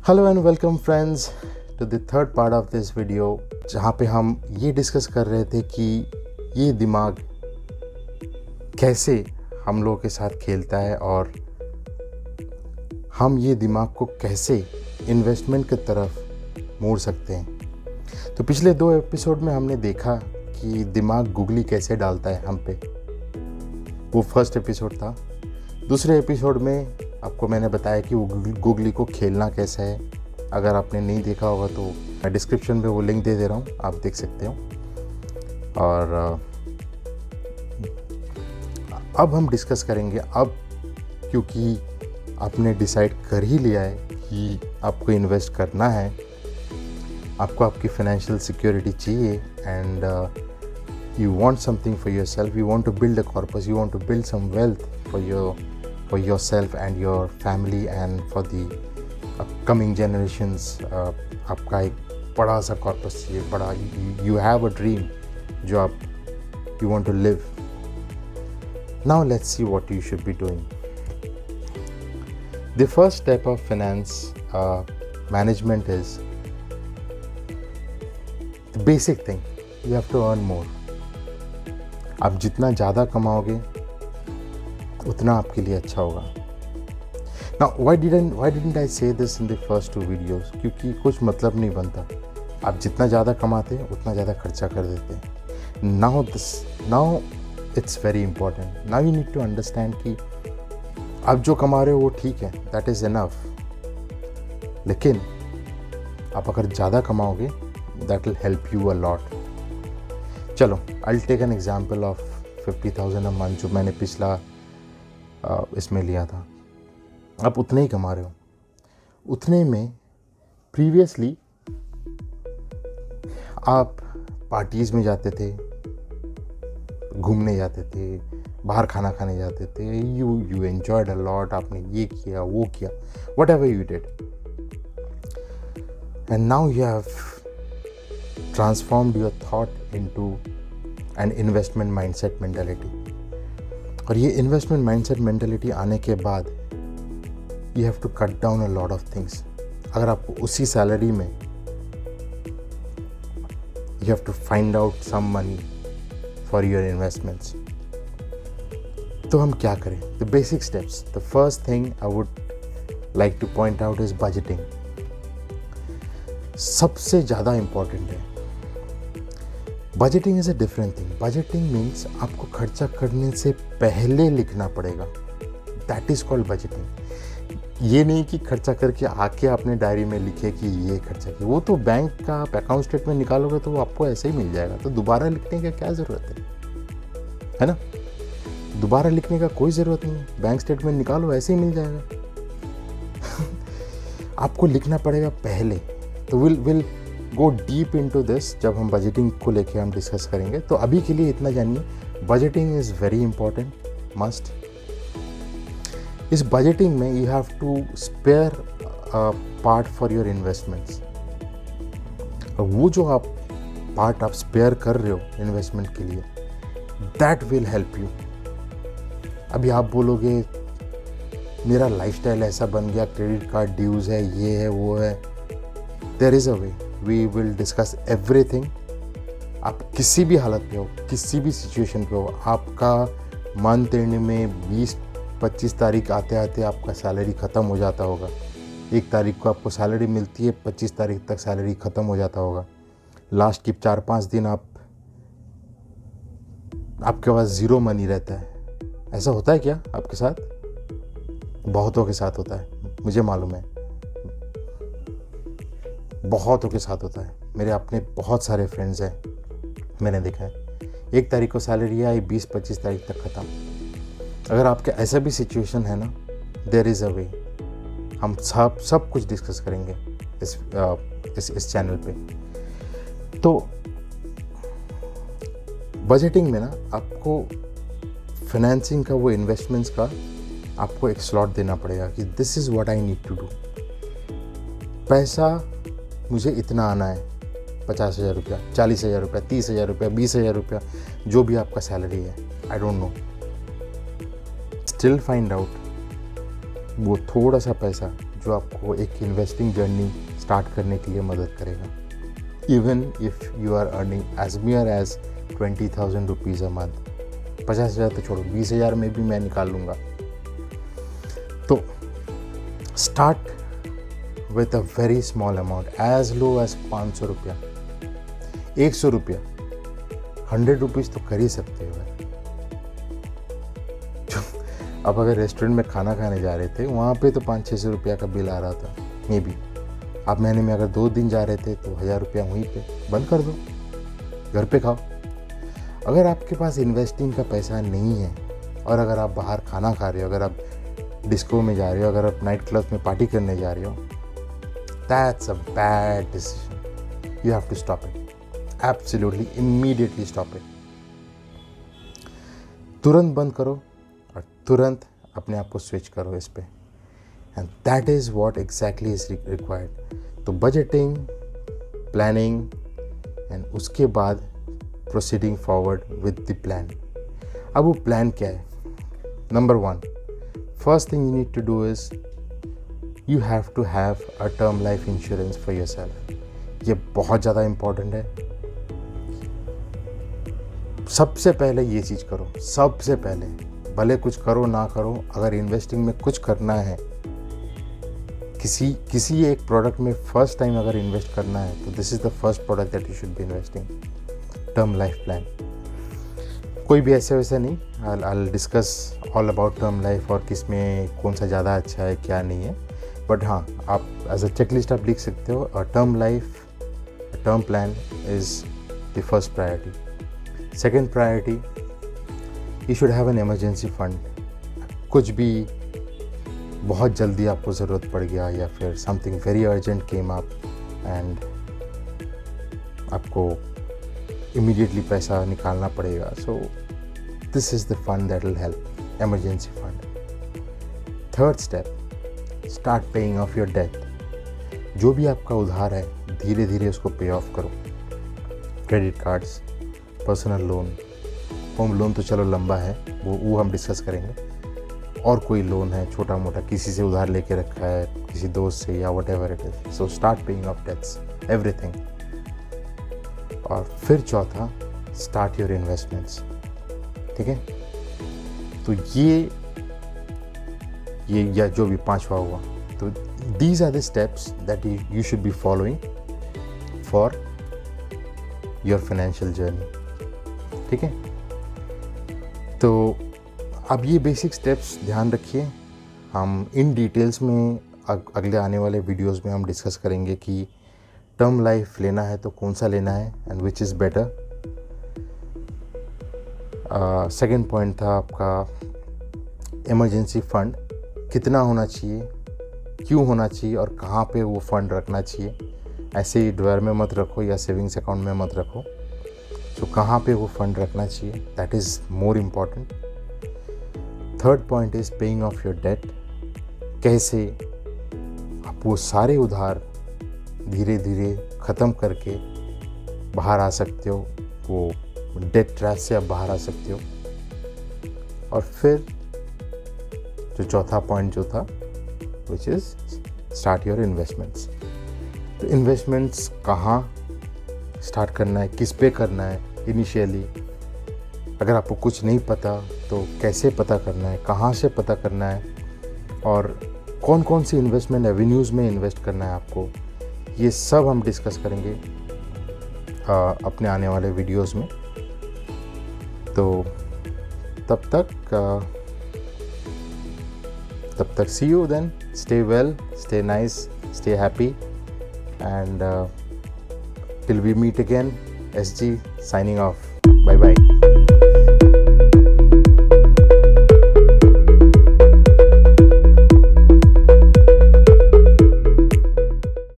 Hello and welcome friends to the third part of this video, जहाँ पे हम ये डिस्कस कर रहे थे कि ये दिमाग कैसे हम लोगों के साथ खेलता है और हम ये दिमाग को कैसे इन्वेस्टमेंट की तरफ मोड़ सकते हैं। तो पिछले 2 एपिसोड में हमने देखा कि दिमाग गुगली कैसे डालता है हम पे। वो फर्स्ट एपिसोड था। दूसरे एपिसोड में आपको मैंने बताया कि वो गुगली को खेलना कैसा है। अगर आपने नहीं देखा होगा तो मैं डिस्क्रिप्शन में वो लिंक दे दे रहा हूँ, आप देख सकते हो। और अब हम डिस्कस करेंगे, अब क्योंकि आपने डिसाइड कर ही लिया है कि आपको इन्वेस्ट करना है, आपको आपकी फाइनेंशियल सिक्योरिटी चाहिए and you want something for yourself, you want to build a corpus, you want to build some wealth for yourself and your family and for the upcoming generations. आपका एक बड़ा सा corpus चाहिए, बड़ा, you have a dream जो आप you want to live. Now let's see what you should be doing. The first step of finance management is the basic thing. You have to earn more. आप जितना ज़्यादा कमाओगे उतना आपके लिए अच्छा होगा। Now why didn't I say this in the first 2 videos? क्योंकि कुछ मतलब नहीं बनता। आप जितना ज़्यादा कमाते हैं उतना ज़्यादा खर्चा कर देते हैं। Now it's very important. Now you need to understand कि आप जो कमा रहे हो वो ठीक है, that is enough. लेकिन आप अगर ज़्यादा कमाओगे that will help you a lot. चलो, I'll take an example of 50,000 a month जो मैंने पिछला इसमें लिया था। आप उतने ही कमा रहे हो। उतने में प्रीवियसली आप पार्टीज़ में जाते थे, घूमने जाते थे, बाहर खाना खाने जाते थे, you enjoyed a lot, आपने ये किया वो किया, whatever you did. And now you have transformed your thought into an investment mindset mentality. और ये investment mindset mentality आने के बाद you have to cut down a lot of things. अगर आपको उसी सैलरी में you have to find out some money for your investments. तो हम क्या करें? The basic steps. The first thing I would like to point out is budgeting. सबसे ज़्यादा इम्पॉर्टेंट है। Budgeting is a different thing. Budgeting means आपको खर्चा करने से पहले लिखना पड़ेगा। That is called budgeting. ये नहीं कि खर्चा करके आके आपने डायरी में लिखे कि ये खर्चा किया। वो तो बैंक का आप अकाउंट स्टेटमेंट निकालोगे तो वो आपको ऐसे ही मिल जाएगा। तो दोबारा लिखने का क्या ज़रूरत है ना? दोबारा लिखने का कोई ज़रूरत नहीं है। बैंक स्टेटमेंट निकालो, ऐसे ही मिल जाएगा। आपको लिखना पड़ेगा पहले। तो will go deep into this जब हम बजटिंग को लेके हम डिस्कस करेंगे। तो अभी के लिए इतना जानिए, budgeting is very important, must. इस बजटिंग में you have to spare part for your investments. वो जो आप पार्ट आप स्पेयर कर रहे हो इन्वेस्टमेंट के लिए, दैट विल हेल्प यू। अभी आप बोलोगे मेरा लाइफस्टाइल ऐसा बन गया, क्रेडिट कार्ड ड्यूज़ है, ये है वो है। There is a way, we will discuss everything. आप किसी भी हालत पे हो, किसी भी सिचुएशन पे हो, आपका मंथ एंड में 20-25 तारीख आते आते आपका सैलरी ख़त्म हो जाता होगा। 1 तारीख को आपको सैलरी मिलती है, 25 तारीख तक सैलरी ख़त्म हो जाता होगा। लास्ट की 4-5 दिन आपके पास ज़ीरो मनी रहता है। ऐसा होता है क्या आपके साथ? बहुतों के साथ होता है, मुझे मालूम है, बहुतों के साथ होता है। मेरे अपने बहुत सारे फ्रेंड्स हैं, मैंने देखा है 1 तारीख को सैलरी आई, 20-25 तारीख तक ख़त्म। अगर आपके ऐसा भी सिचुएशन है ना, देयर इज़ अ वे। हम सब कुछ डिस्कस करेंगे इस चैनल पे। तो बजटिंग में ना आपको फाइनेंसिंग का, वो इन्वेस्टमेंट्स का आपको एक स्लॉट देना पड़ेगा कि this is what I need to do. पैसा मुझे इतना आना है, 50,000 रुपया, 40,000 रुपया, 30,000 रुपया, 20,000 रुपया, जो भी आपका सैलरी है, I don't know. Still find out वो थोड़ा सा पैसा जो आपको एक इन्वेस्टिंग जर्नी स्टार्ट करने के लिए मदद करेगा। Even if you are earning as mere as 20,000 rupees a month, 50,000 तो छोड़ो, 20,000 में भी मैं निकाल लूँगा। तो start with a very small amount, as low as 500 रुपया, 100 रुपया, 100 रुपीज़ तो कर ही सकते हो। अब अगर रेस्टोरेंट में खाना खाने जा रहे थे, वहाँ पे तो 500-600 रुपया का बिल आ रहा था मे बी। आप महीने में अगर 2 दिन जा रहे थे तो 1000 रुपया वहीं पे बंद कर दो, घर पे खाओ। अगर आपके पास इन्वेस्टिंग का पैसा नहीं है और अगर आप बाहर खाना खा रहे हो, अगर आप डिस्को में जा रहे हो, अगर आप नाइट क्लब में पार्टी करने जा रहे हो, that's a bad decision. You have to stop it, absolutely immediately stop it. तुरंत बंद करो और तुरंत अपने आप को स्विच करो इस पे, and that is what exactly is required. तो बजटिंग, प्लानिंग एंड उसके बाद proceeding forward with the plan. अब वो प्लान क्या है? Number 1, first thing you need to do is you have to have a term life insurance for yourself. ये बहुत ज़्यादा इम्पॉर्टेंट है। सबसे पहले ये चीज़ करो, सबसे पहले, भले कुछ करो ना करो, अगर इन्वेस्टिंग में कुछ करना है, किसी एक प्रोडक्ट में फर्स्ट टाइम अगर इन्वेस्ट करना है, तो this is the first product that you should be investing, term life plan. कोई भी ऐसे वैसा नहीं, I discuss all about term life और किस में कौन सा ज़्यादा अच्छा है क्या नहीं है, बट हाँ, आप एज अ चेकलिस्ट आप लिख सकते हो, अ term life, a term plan is the first priority. Second priority, you should have an emergency fund. कुछ भी बहुत जल्दी आपको ज़रूरत पड़ गया या फिर something very urgent came up and आपको इमीडिएटली पैसा निकालना पड़ेगा, so this is the fund that will help, emergency fund. Third step, start paying off your debt. जो भी आपका उधार है, धीरे धीरे उसको पे ऑफ करो। Credit cards, personal loan, home loan तो चलो लंबा है, वो हम डिस्कस करेंगे। और कोई लोन है छोटा मोटा, किसी से उधार लेके रखा है, किसी दोस्त से या whatever it is, so start paying off debts, everything. और फिर चौथा, स्टार्ट योर इन्वेस्टमेंट्स। ठीक है, तो ये या जो भी पांचवा हुआ, तो these are the steps that you should be following for your financial journey. ठीक है, तो अब ये बेसिक स्टेप्स ध्यान रखिए। हम इन डिटेल्स में अगले आने वाले वीडियोस में हम डिस्कस करेंगे कि टर्म लाइफ लेना है तो कौन सा लेना है and which is better. Second point था आपका इमरजेंसी फंड, कितना होना चाहिए, क्यों होना चाहिए और कहाँ पे वो फंड रखना चाहिए। ऐसे ही ड्रॉयर में मत रखो या सेविंग्स अकाउंट में मत रखो, तो कहाँ पे वो फंड रखना चाहिए, that is more important. Third point is paying off your debt. कैसे आप वो सारे उधार धीरे धीरे ख़त्म करके बाहर आ सकते हो, वो डेट ट्रैप से आप बाहर आ सकते हो। और फिर जो चौथा पॉइंट जो था, which is start your investments. तो इन्वेस्टमेंट्स कहाँ स्टार्ट करना है, किस पे करना है इनिशियली। अगर आपको कुछ नहीं पता तो कैसे पता करना है, कहाँ से पता करना है, और कौन कौन सी इन्वेस्टमेंट एवेन्यूज़ में इन्वेस्ट करना है आपको, ये सब हम डिस्कस करेंगे अपने आने वाले वीडियोस में। तो तब तक see you then, stay well, stay nice, stay happy, and till we meet again, SG signing off. Bye bye.